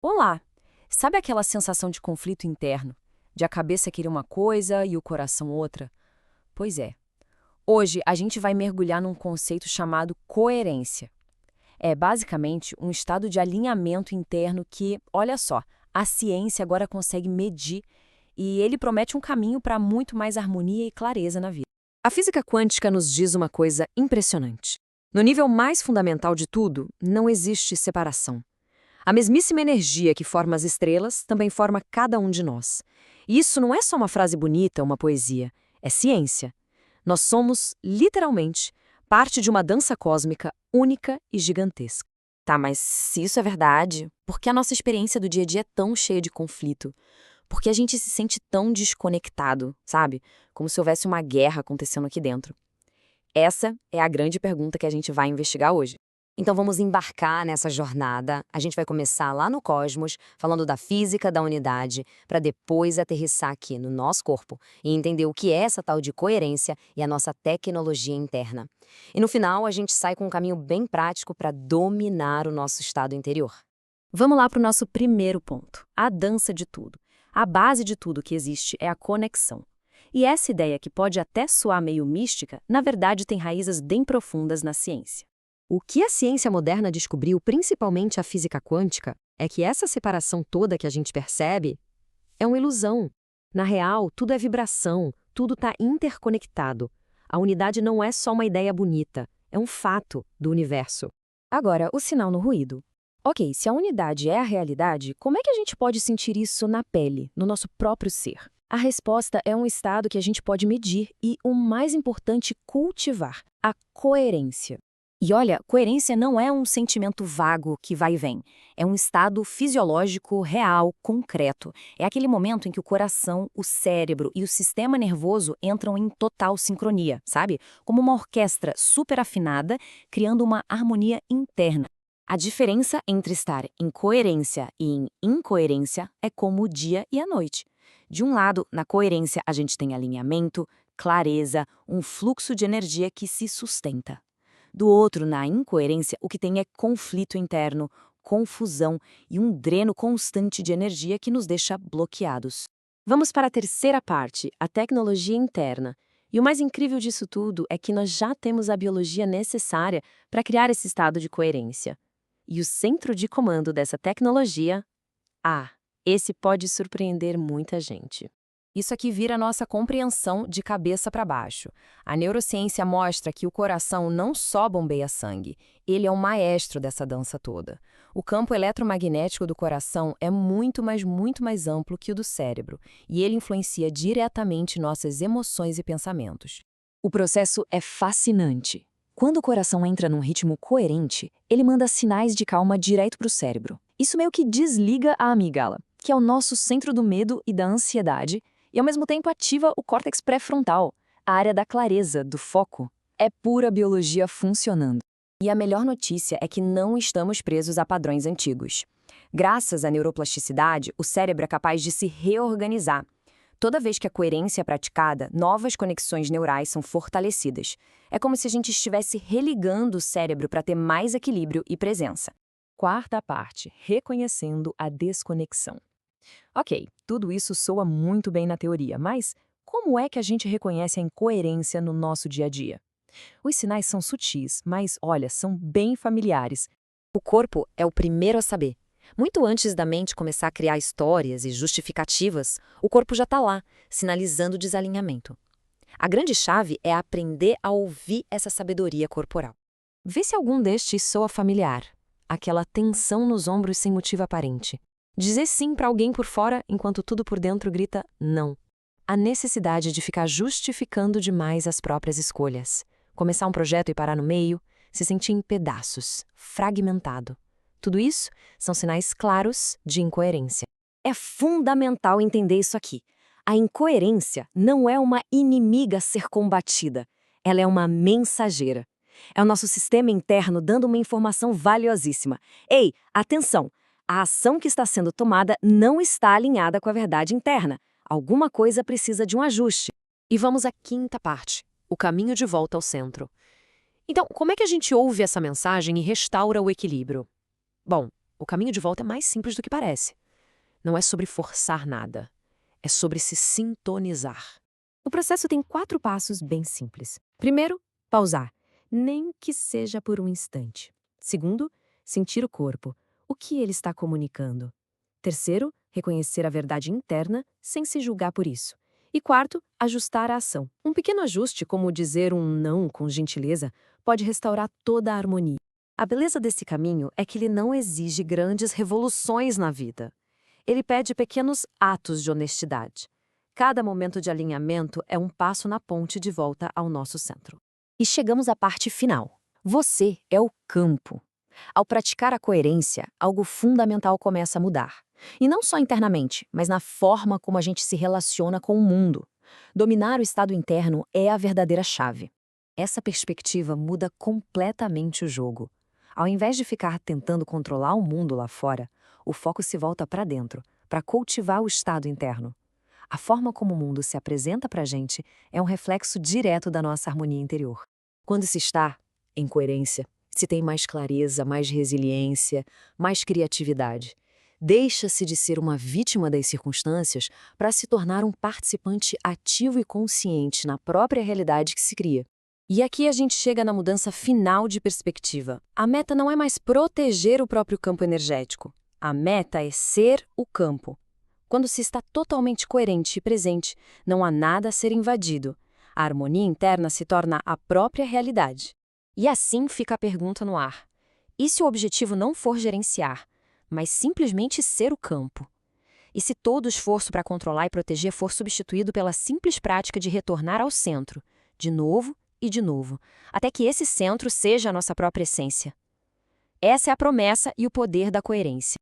Olá! Sabe aquela sensação de conflito interno? De a cabeça querer uma coisa e o coração outra? Pois é. Hoje a gente vai mergulhar num conceito chamado coerência. É basicamente um estado de alinhamento interno que, olha só, a ciência agora consegue medir e ele promete um caminho para muito mais harmonia e clareza na vida. A física quântica nos diz uma coisa impressionante. No nível mais fundamental de tudo, não existe separação. A mesmíssima energia que forma as estrelas também forma cada um de nós. E isso não é só uma frase bonita, uma poesia. É ciência. Nós somos, literalmente, parte de uma dança cósmica única e gigantesca. Tá, mas se isso é verdade, por que a nossa experiência do dia a dia é tão cheia de conflito? Por que a gente se sente tão desconectado, sabe? Como se houvesse uma guerra acontecendo aqui dentro. Essa é a grande pergunta que a gente vai investigar hoje. Então vamos embarcar nessa jornada. A gente vai começar lá no cosmos, falando da física da unidade, para depois aterrissar aqui no nosso corpo e entender o que é essa tal de coerência e a nossa tecnologia interna. E no final a gente sai com um caminho bem prático para dominar o nosso estado interior. Vamos lá para o nosso primeiro ponto, a dança de tudo. A base de tudo que existe é a conexão. E essa ideia, que pode até soar meio mística, na verdade tem raízes bem profundas na ciência. O que a ciência moderna descobriu, principalmente a física quântica, é que essa separação toda que a gente percebe é uma ilusão. Na real, tudo é vibração, tudo está interconectado. A unidade não é só uma ideia bonita, é um fato do universo. Agora, o sinal no ruído. Ok, se a unidade é a realidade, como é que a gente pode sentir isso na pele, no nosso próprio ser? A resposta é um estado que a gente pode medir e, o mais importante, cultivar: a coerência. E olha, coerência não é um sentimento vago que vai e vem. É um estado fisiológico, real, concreto. É aquele momento em que o coração, o cérebro e o sistema nervoso entram em total sincronia, sabe? Como uma orquestra super afinada, criando uma harmonia interna. A diferença entre estar em coerência e em incoerência é como o dia e a noite. De um lado, na coerência, a gente tem alinhamento, clareza, um fluxo de energia que se sustenta. Do outro, na incoerência, o que tem é conflito interno, confusão e um dreno constante de energia que nos deixa bloqueados. Vamos para a terceira parte, a tecnologia interna. E o mais incrível disso tudo é que nós já temos a biologia necessária para criar esse estado de coerência. E o centro de comando dessa tecnologia? Esse pode surpreender muita gente. Isso aqui vira a nossa compreensão de cabeça para baixo. A neurociência mostra que o coração não só bombeia sangue, ele é o maestro dessa dança toda. O campo eletromagnético do coração é muito mais amplo que o do cérebro, e ele influencia diretamente nossas emoções e pensamentos. O processo é fascinante. Quando o coração entra num ritmo coerente, ele manda sinais de calma direto para o cérebro. Isso meio que desliga a amígdala, que é o nosso centro do medo e da ansiedade, e ao mesmo tempo ativa o córtex pré-frontal, a área da clareza, do foco. É pura biologia funcionando. E a melhor notícia é que não estamos presos a padrões antigos. Graças à neuroplasticidade, o cérebro é capaz de se reorganizar. Toda vez que a coerência é praticada, novas conexões neurais são fortalecidas. É como se a gente estivesse religando o cérebro para ter mais equilíbrio e presença. Quarta parte, reconhecendo a desconexão. Ok, tudo isso soa muito bem na teoria, mas como é que a gente reconhece a incoerência no nosso dia a dia? Os sinais são sutis, mas, olha, são bem familiares. O corpo é o primeiro a saber. Muito antes da mente começar a criar histórias e justificativas, o corpo já está lá, sinalizando desalinhamento. A grande chave é aprender a ouvir essa sabedoria corporal. Vê se algum destes soa familiar. Aquela tensão nos ombros sem motivo aparente. Dizer sim para alguém por fora enquanto tudo por dentro grita não. A necessidade de ficar justificando demais as próprias escolhas. Começar um projeto e parar no meio, se sentir em pedaços, fragmentado. Tudo isso são sinais claros de incoerência. É fundamental entender isso aqui. A incoerência não é uma inimiga a ser combatida. Ela é uma mensageira. É o nosso sistema interno dando uma informação valiosíssima. Ei, atenção! A ação que está sendo tomada não está alinhada com a verdade interna. Alguma coisa precisa de um ajuste. E vamos à quinta parte, o caminho de volta ao centro. Então, como é que a gente ouve essa mensagem e restaura o equilíbrio? Bom, O caminho de volta é mais simples do que parece. Não é sobre forçar nada. É sobre se sintonizar. O processo tem 4 passos bem simples. Primeiro, pausar, nem que seja por um instante. Segundo, sentir o corpo, o que ele está comunicando. Terceiro, reconhecer a verdade interna sem se julgar por isso. E quarto, ajustar a ação. Um pequeno ajuste, como dizer um não com gentileza, pode restaurar toda a harmonia. A beleza desse caminho é que ele não exige grandes revoluções na vida. Ele pede pequenos atos de honestidade. Cada momento de alinhamento é um passo na ponte de volta ao nosso centro. E chegamos à parte final. Você é o campo. Ao praticar a coerência, algo fundamental começa a mudar. E não só internamente, mas na forma como a gente se relaciona com o mundo. Dominar o estado interno é a verdadeira chave. Essa perspectiva muda completamente o jogo. Ao invés de ficar tentando controlar o mundo lá fora, o foco se volta para dentro, para cultivar o estado interno. A forma como o mundo se apresenta para a gente é um reflexo direto da nossa harmonia interior. Quando se está em coerência, se tem mais clareza, mais resiliência, mais criatividade. Deixa-se de ser uma vítima das circunstâncias para se tornar um participante ativo e consciente na própria realidade que se cria. E aqui a gente chega na mudança final de perspectiva. A meta não é mais proteger o próprio campo energético. A meta é ser o campo. Quando se está totalmente coerente e presente, não há nada a ser invadido. A harmonia interna se torna a própria realidade. E assim fica a pergunta no ar. E se o objetivo não for gerenciar, mas simplesmente ser o campo? E se todo o esforço para controlar e proteger for substituído pela simples prática de retornar ao centro, de novo e de novo, até que esse centro seja a nossa própria essência? Essa é a promessa e o poder da coerência.